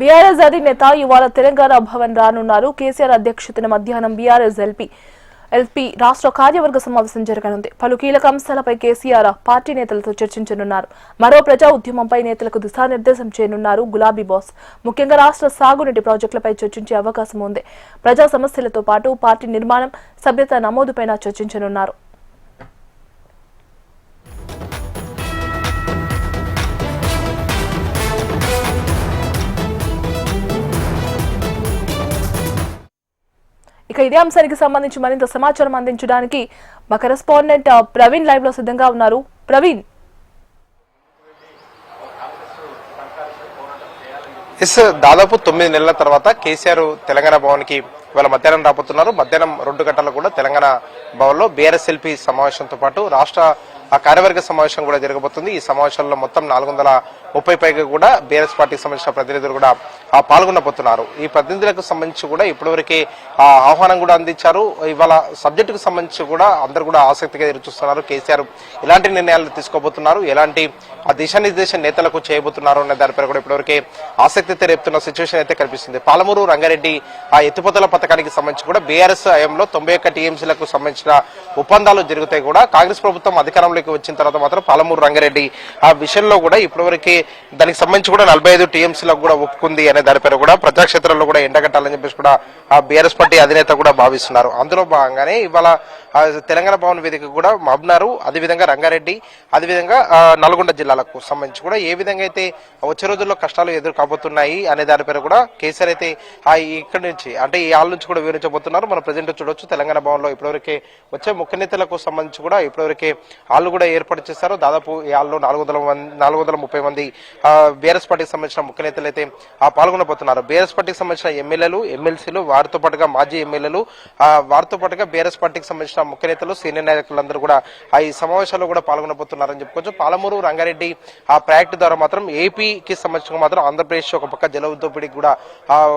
BRS అధినేత ఇవాళ తెలంగాణ భవన్ రానున్నారు. కేసీఆర్ అధ్యక్షతన మధ్యాహ్నం బీఆర్ఎస్ ఎల్పీ రాష్ట్ర కార్యవర్గ సమావేశం జరగనుంది. పలు కీలక అంశాలపై కేసీఆర్ పార్టీ నేతలతో చర్చించనున్నారు. మరో ప్రజా ఉద్యమంపై నేతలకు దిశానిర్దేశం చేయనున్నారు గులాబీ బాస్. ముఖ్యంగా రాష్ట్ర సాగునీటి ప్రాజెక్టులపై చర్చించే అవకాశం ఉంది. ప్రజా సమస్యలతో పాటు పార్టీ నిర్మాణం, సభ్యత నమోదుపైన చర్చించనున్నారు. ఇక ఇదే అంశానికి సంబంధించి మరింత సమాచారం అందించడానికి మా కరెస్పాండెంట్ ప్రవీణ్ లైవ్ లో సిద్ధంగా ఉన్నారు. ప్రవీణ్, దాదాపు 9 నెలల తర్వాత కేసీఆర్ తెలంగాణ భవన్ కి ఇవాళ మధ్యాహ్నం రాబోతున్నారు. మధ్యాహ్నం 2 గంటలకు కూడా తెలంగాణ భవన్ లో బీఆర్ఎస్ ఎల్పీ సమావేశంతో పాటు రాష్ట్ర కార్యవర్గ సమావేశం కూడా జరగబోతుంది. ఈ సమావేశంలో మొత్తం 430 పైగా కూడా బీఆర్ఎస్ పార్టీకి సంబంధించిన ప్రతినిధులు కూడా పాల్గొనబోతున్నారు. ఈ ప్రతినిధులకు సంబంధించి కూడా ఇప్పటివరకే ఆహ్వానం కూడా అందించారు. ఇవాళ సబ్జెక్టుకు సంబంధించి కూడా అందరూ కూడా ఆసక్తిగా ఎదురుచూస్తున్నారు. కేసీఆర్ ఎలాంటి నిర్ణయాలు తీసుకోబోతున్నారు, ఎలాంటి దిశానిర్దేశం నేతలకు చేయబోతున్నారు అనే దానిపై కూడా ఇప్పటివరకే ఆసక్తి రేపుతున్న సిచ్యువేషన్ అయితే కనిపిస్తుంది. పాలమూరు రంగారెడ్డి ఎత్తిపోతల పథకానికి సంబంధించి కూడా బీఆర్ఎస్ హయాంలో 91 టీఎంసీలకు సంబంధించిన ఒప్పందాలు జరుగుతాయి. కూడా కాంగ్రెస్ ప్రభుత్వం అధికారంలోకి వచ్చిన తర్వాత మాత్రం పాలమూరు రంగారెడ్డి ఆ విషయంలో కూడా ఇప్పటివరకే దానికి సంబంధించి కూడా 45 టీఎంసీలకు కూడా ఒప్పుకుంది అనే దానిపై కూడా ప్రజాక్షేత్రంలో కూడా ఎండగట్టాలని చెప్పేసి కూడా బీఆర్ఎస్ పార్టీ అధినేత కూడా భావిస్తున్నారు. అందులో భాగంగానే ఇవాళ తెలంగాణ భవన్ వేదిక కూడా మహబూబ్నగర్, అదేవిధంగా రంగారెడ్డి, అదేవిధంగా నల్గొండ జిల్లాలకు సంబంధించి కూడా ఏ విధంగా అయితే వచ్చే రోజుల్లో కష్టాలు ఎదురు కాబోతున్నాయి అనే దానిపై కూడా కేసీఆర్ అయితే ఇక్కడి నుంచి అంటే ఈ హాల్ నుంచి కూడా వివరించబోతున్నారు. మనం ప్రజెంట్ చూడొచ్చు తెలంగాణ భవన్ లో ఇప్పటివరకే వచ్చే ముఖ్య నేతలకు సంబంధించి కూడా ఇప్పటివరకే హాల్ కూడా ఏర్పాటు చేశారు. దాదాపు ఈ హాల్లో 430 మంది బీఆర్ఎస్ పార్టీకి సంబంధించిన ముఖ్య నేతలు అయితే పాల్గొనబోతున్నారు. బీఆర్ఎస్ పార్టీకి సంబంధించిన ఎమ్మెల్యేలు, ఎమ్మెల్సీలు, వారితో పాటుగా మాజీ ఎమ్మెల్యేలు, వారితో పాటుగా బీఆర్ఎస్ పార్టీకి సంబంధించిన ముఖ్య నేతలు, సీనియర్ నాయకులందరూ కూడా ఈ సమావేశాల్లో కూడా పాల్గొనబోతున్నారని చెప్పుకోవచ్చు. పాలమూరు రంగారెడ్డి ప్రాజెక్టు ద్వారా మాత్రం ఏపీకి సంబంధించిన మాత్రం ఆంధ్రప్రదేశ్ ఒక పక్క జల దోపిడీకి కూడా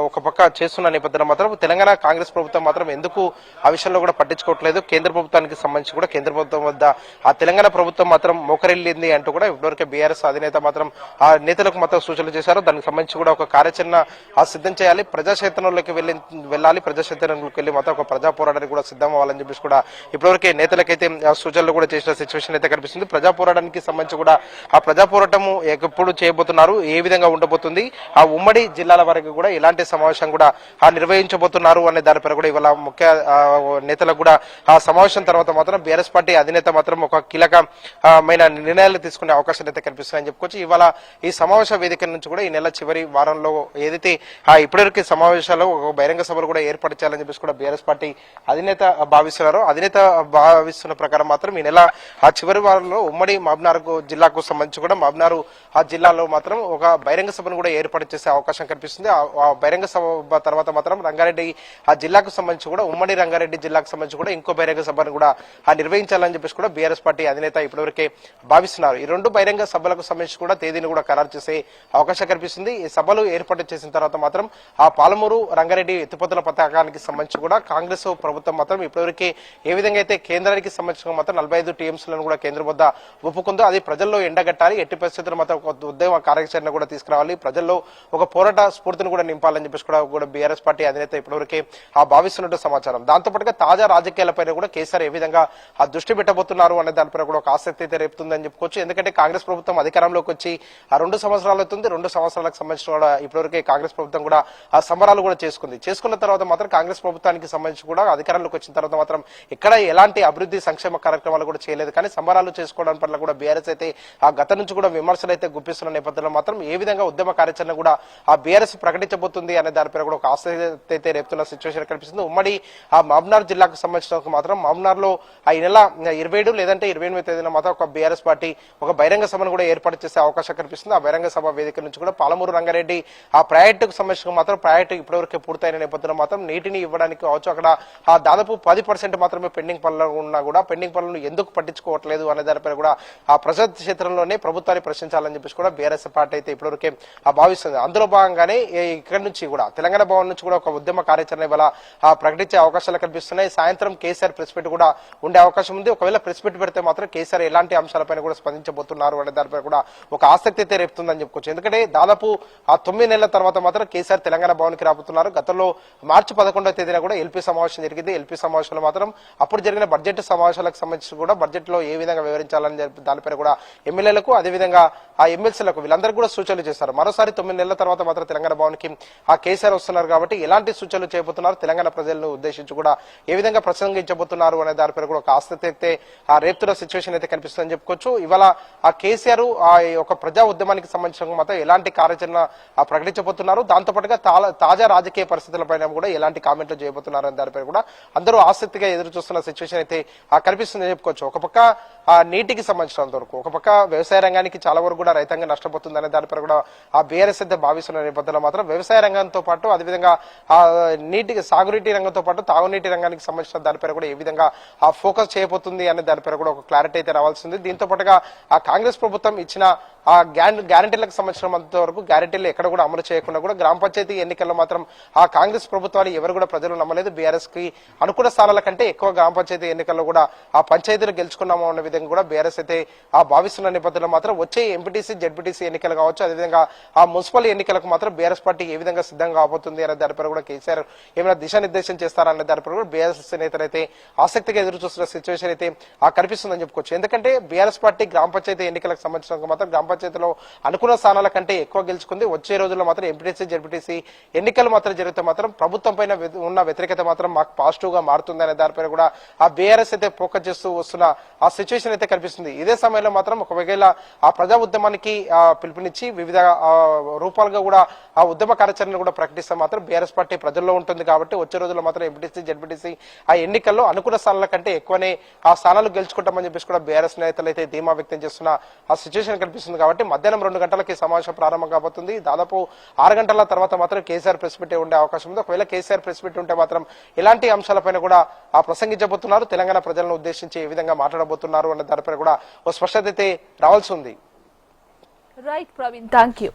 ఒక పక్క చేస్తున్న నేపథ్యంలో మాత్రం తెలంగాణ కాంగ్రెస్ ప్రభుత్వం మాత్రం ఎందుకు ఆ విషయంలో కూడా పట్టించుకోవట్లేదు, కేంద్ర ప్రభుత్వానికి సంబంధించి కూడా కేంద్ర ప్రభుత్వం వద్ద ఆ తెలంగాణ ప్రభుత్వం మాత్రం మోకరిల్లింది అంటూ కూడా ఇప్పటివరకు బీఆర్ఎస్ అధినేత మాత్రం ఆ నేతలకు మాత్రం సూచనలు చేశారు. దానికి సంబంధించి కూడా ఒక కార్యాచరణ సిద్ధం చేయాలి, ప్రజాక్షేత్రంలోకి వెళ్ళాలి, ప్రజాక్షేత్రంలోకి వెళ్ళి మాత్రం ఒక ప్రజా పోరాటానికి కూడా సిద్ధం అవ్వాలని చెప్పేసి కూడా ఇప్పటివరకే నేతలకైతే సూచనలు కూడా చేసిన సిచ్యువేషన్ అయితే కనిపిస్తుంది. ప్రజా పోరాటానికి సంబంధించి కూడా ఆ ప్రజా పోరాటము ఎప్పుడు చేయబోతున్నారు, ఏ విధంగా ఉండబోతుంది, ఆ ఉమ్మడి జిల్లాల వరకు కూడా ఎలాంటి సమావేశం కూడా నిర్వహించబోతున్నారు అనే దానిపై కూడా ఇవాళ ముఖ్య నేతలకు కూడా ఆ సమావేశం తర్వాత మాత్రం బీఆర్ఎస్ పార్టీ అధినేత మాత్రం ఒక కీలకమైన నిర్ణయాలు తీసుకునే అవకాశాలు అయితే కనిపిస్తున్నాయని చెప్పుకోవచ్చు. ఇవాళ ఈ సమావేశ వేదిక నుంచి కూడా ఈ నెల చివరి వారంలో ఏదైతే ఇప్పటివరకు సమావేశాల్లో ఒక బహిరంగ సభలు కూడా ఏర్పాటు చేయాలని చెప్పేసి కూడా బీఆర్ఎస్ పార్టీ అధినేత భావిస్తున్నారు. అధినేత భావిస్తున్న ప్రకారం మాత్రం ఈ నెల చివరి వారంలో ఉమ్మడి మహబూబ్నగర్ జిల్లాకు సంబంధించి కూడా మహబూబ్నగర్ జిల్లాలో మాత్రం ఒక బహిరంగ సభను కూడా ఏర్పాటు చేసే అవకాశం కనిపిస్తుంది. ఆ బహిరంగ సభ తర్వాత మాత్రం రంగారెడ్డి జిల్లాకు సంబంధించి కూడా ఉమ్మడి రంగారెడ్డి జిల్లాకు సంబంధించి కూడా ఇంకో బహిరంగ సభను కూడా నిర్వహించాలని చెప్పేసి కూడా బీఆర్ఎస్ పార్టీ అధినేత ఇప్పటివరకే భావిస్తున్నారు. ఈ 2 బహిరంగ సభలకు సంబంధించి కూడా తేదీని కూడా ఖరారు చేసే అవకాశం కనిపిస్తుంది. ఈ సభలు ఏర్పాటు చేసిన తర్వాత మాత్రం ఆ పాలమూరు రంగారెడ్డి ఎత్తిపోతల పథకానికి సంబంధించి కూడా కాంగ్రెస్ ప్రభుత్వం మాత్రం ఇప్పటివరకే ఏ విధంగా అయితే కేంద్రానికి సంబంధించిన మాత్రం 45 టీఎంసీలను కూడా కేంద్రం వద్ద ఒప్పుకుందో అది ప్రజల్లో ఎండగట్టాలి, ఎట్టి పరిస్థితుల్లో మాత్రం ఒక ఉద్యమ కార్యాచరణ కూడా తీసుకురావాలి, ప్రజల్లో ఒక పోరాట స్ఫూర్తిని కూడా నింపాలని చెప్పేసి కూడా బీఆర్ఎస్ పార్టీ అధినేత ఇప్పటివరకే భావిస్తున్నట్టు సమాచారం. దాంతో పాటుగా తాజా రాజకీయాలపై కూడా కేసీఆర్ ఏ విధంగా దృష్టి పెట్టబోతున్నారు అనే దానిపై కూడా ఒక ఆసక్తి అయితే రేపుతుందని చెప్పుకోవచ్చు. ఎందుకంటే కాంగ్రెస్ ప్రభుత్వం అధికారంలోకి వచ్చి 2 సంవత్సరాలు అవుతుంది. 2 సంవత్సరాలకు సంబంధించిన కూడా ఇప్పటివరకే కాంగ్రెస్ ప్రభుత్వం కూడా ఆ సంబరాలు కూడా చేసుకున్న తర్వాత మాత్రం కాంగ్రెస్ ప్రభుత్వానికి సంబంధించి కూడా అధికారంలోకి వచ్చిన తర్వాత మాత్రం ఇక్కడ ఎలాంటి అభివృద్ధి సంక్షేమ కార్యక్రమాలు కూడా చేయలేదు. కానీ సంబరాలు చేసుకోవడం పట్ల కూడా బీఆర్ఎస్ అయితే ఆ గత నుంచి కూడా విమర్శలు అయితే గుప్పిస్తున్న నేపథ్యంలో మాత్రం ఏ విధంగా ఉద్యమ కార్యాచరణ కూడా ఆ బీఆర్ఎస్ ప్రకటించబోతుంది అనే దానిపై కూడా ఒక ఆసక్తి అయితే రేపుతున్న సిచ్యువేషన్ కనిపిస్తుంది. ఉమ్మడి ఆ మహబూబ్నగర్ జిల్లాకు సంబంధించిన మాత్రం మహబూబ్నగర్ లో ఈ నెల 27 లేదంటే 28వ తేదీన మాత్రం ఒక బీఆర్ఎస్ పార్టీ ఒక బహిరంగ సభను కూడా ఏర్పాటు చేసే అవకాశం కనిపిస్తుంది. ఆ బహిరంగ సభ వేదిక నుంచి కూడా పాలమూరు రంగారెడ్డి ఆ ప్రాజెక్టుకు సంబంధించిన మాత్రం ప్రాజెక్టు ఇప్పటివరకు పూర్తయిన నేపథ్యంలో మాత్రం నీటిని ఇవ్వడానికి కావచ్చు, అక్కడ దాదాపు 10% మాత్రమే పెండింగ్ పనులు ఉన్నా కూడా పెండింగ్ పనులను ఎందుకు పట్టించుకోవట్లేదు అనే దానిపై కూడా ఆ ప్రజా క్షేత్రంలోనే ప్రభుత్వాన్ని ప్రశ్నించాలని చెప్పేసి కూడా బీఆర్ఎస్ పార్టీ అయితే ఇప్పటివరకే భావిస్తుంది. అందులో భాగంగానే ఇక్కడ నుంచి కూడా తెలంగాణ భవన్ నుంచి కూడా ఒక ఉద్యమ కార్యాచరణ ఇవాళ ప్రకటించే అవకాశాలు కనిపిస్తున్నాయి. సాయంత్రం కేసీఆర్ ప్రెస్ మీట్ కూడా ఉండే అవకాశం ఉంది. ఒకవేళ ప్రెస్ మీట్ పెడితే మాత్రం మాత్రం కేసీఆర్ ఎలాంటి అంశాలపైన కూడా స్పందించబోతున్నారు అనే దానిపై కూడా ఒక ఆసక్తి అయితే రేపుతుందని చెప్పుకోవచ్చు. ఎందుకంటే దాదాపు ఆ 9 నెలల తర్వాత మాత్రం కేసీఆర్ తెలంగాణ భవన్కి రాబోతున్నారు. గతంలో మార్చి 11వ తేదీన కూడా ఎల్పీ సమావేశం జరిగింది. ఎల్పీ సమావేశంలో మాత్రం అప్పుడు జరిగిన బడ్జెట్ సమావేశాలకు సంబంధించి కూడా బడ్జెట్ లో ఏ విధంగా వివరించాలని దానిపైన కూడా ఎమ్మెల్యేలకు అదేవిధంగా ఆ ఎమ్మెల్సీలకు వీళ్ళందరూ కూడా సూచనలు చేస్తారు. మరోసారి 9 నెలల తర్వాత మాత్రం తెలంగాణ భవన్కి ఆ కేసీఆర్ వస్తున్నారు కాబట్టి ఎలాంటి సూచనలు చేయబోతున్నారు, తెలంగాణ ప్రజలను ఉద్దేశించి కూడా ఏ విధంగా ప్రసంగించబోతున్నారు అనే దానిపైన కూడా ఒక ఆసక్తి అయితే ఆ రేపుతున్న సిచ్యువేషన్ అయితే కనిపిస్తుందని చెప్పుకోవచ్చు. ఇవాళ ఆ కేసీఆర్ ఆ ఒక ప్రజా ఉద్యమానికి సంబంధించిన మాత్రం ఎలాంటి కార్యాచరణ ప్రకటించబోతున్నారు, దాంతోపాటుగా తాజా రాజకీయ పరిస్థితులపైన కూడా ఎలాంటి కామెంట్లు చేయబోతున్నారు అనే దానిపై కూడా అందరూ ఆసక్తిగా ఎదురు చూస్తున్న సిచ్యువేషన్ అయితే కనిపిస్తుందని చెప్పుకోవచ్చు. ఒక పక్క ఆ నీటికి సంబంధించినంత వరకు, ఒక పక్క వ్యవసాయ రంగానికి చాలా వరకు కూడా రైతాంగం నష్టపోతుందనే దానిపై కూడా ఆ బీఆర్ఎస్ అయితే భావిస్తున్న నేపథ్యంలో మాత్రం వ్యవసాయ రంగంతో పాటు అదేవిధంగా ఆ సాగునీటి రంగంతో పాటు తాగునీటి రంగానికి సంబంధించిన దానిపై కూడా ఏ విధంగా ఆ ఫోకస్ చేయబోతుంది అనే దానిపై కూడా ఒక క్లారిటీ అయితే రావాల్సింది. దీంతో పాటుగా ఆ కాంగ్రెస్ ప్రభుత్వం ఇచ్చిన ఆ గ్యారంటీలకు సంబంధించినంత వరకు గ్యారంటీలు ఎక్కడ కూడా అమలు చేయకుండా కూడా గ్రామ పంచాయతీ ఎన్నికల్లో మాత్రం ఆ కాంగ్రెస్ ప్రభుత్వాలు ఎవరు కూడా ప్రజలు నమ్మలేదు. బీఆర్ఎస్ కి అనుకున్న స్థానాల కంటే ఎక్కువ గ్రామ పంచాయతీ ఎన్నికల్లో కూడా ఆ పంచాయతీలు గెలుచుకున్నాము అన్న విధంగా కూడా బీఆర్ఎస్ అయితే ఆ భావిస్తున్న నేపథ్యంలో మాత్రం వచ్చే ఎంపీటీసీ జెడ్పీటీసీ ఎన్నికలు కావచ్చు, అదేవిధంగా ఆ మున్సిపల్ ఎన్నికలకు మాత్రం బీఆర్ఎస్ పార్టీ ఏ విధంగా సిద్ధంగా కాబోతుంది అనే దానిపై కూడా కేసీఆర్ ఏమైనా దిశానిర్దేశం చేస్తారనే దానిపై కూడా బీఆర్ఎస్ నేతలు అయితే ఆసక్తిగా ఎదురు చూస్తున్న సిచ్యువేషన్ అయితే కనిపిస్తుందని చెప్పుకోవచ్చు. ఎందుకంటే బీఆర్ఎస్ పార్టీ గ్రామ పంచాయతీ ఎన్నికలకు సంబంధించిన మాత్రం గ్రామ పంచాయతీలో అనుకున్న స్థానాల కంటే ఎక్కువ గెలుచుకుంది. వచ్చే రోజుల్లో మాత్రం ఎంపీటీసీ జెడ్పీటీసీ ఎన్నికలు మాత్రం జరిగితే మాత్రం ప్రభుత్వం పైన ఉన్న వ్యతిరేకత మాత్రం మాకు పాజిటివ్ గా మారుతుంది అనే దానిపైన కూడా ఆ బీఆర్ఎస్ అయితే ఫోకస్ చేస్తూ వస్తున్న ఆ సిచ్యువేషన్ అయితే కనిపిస్తుంది. ఇదే సమయంలో మాత్రం ఒకవేళ ఆ ప్రజా ఉద్యమానికి పిలుపునిచ్చి వివిధ రూపాలుగా కూడా ఆ ఉద్యమ కార్యాచరణ కూడా ప్రకటిస్తే మాత్రం బీఆర్ఎస్ పార్టీ ప్రజల్లో ఉంటుంది కాబట్టి వచ్చే రోజుల్లో మాత్రం ఎంపీటీసీ జెడ్పీటీసీ ఆ ఎన్నికల్లో అనుకున్న స్థానాల కంటే ఎక్కువనే ఆ స్థానాలు గెలుచుకుంటామని చెప్పేసి కూడా బీఆర్ఎస్ నేతలు అయితే ధీమా వ్యక్తం చేస్తున్న ఆ సిచ్యువేషన్ కనిపిస్తుంది. కాబట్టి మధ్యాహ్నం 2 గంటలకి సమావేశం ప్రారంభం కాబోతుంది. దాదాపు 6 గంటల తర్వాత మాత్రం కేసీఆర్ ప్రెస్ మీట్ ఉండే అవకాశం ఉంది. ఒకవేళ కేసీఆర్ ప్రెస్ మీట్ ఉంటే మాత్రం ఎలాంటి అంశాలపైన కూడా ఆ ప్రసంగించబోతున్నారు, తెలంగాణ ప్రజలను ఉద్దేశించి ఏ విధంగా మాట్లాడబోతున్నారు అనే దానిపై కూడా ఓ స్పష్టత అయితే రావాల్సి ఉంది. Right Praveen, thank you.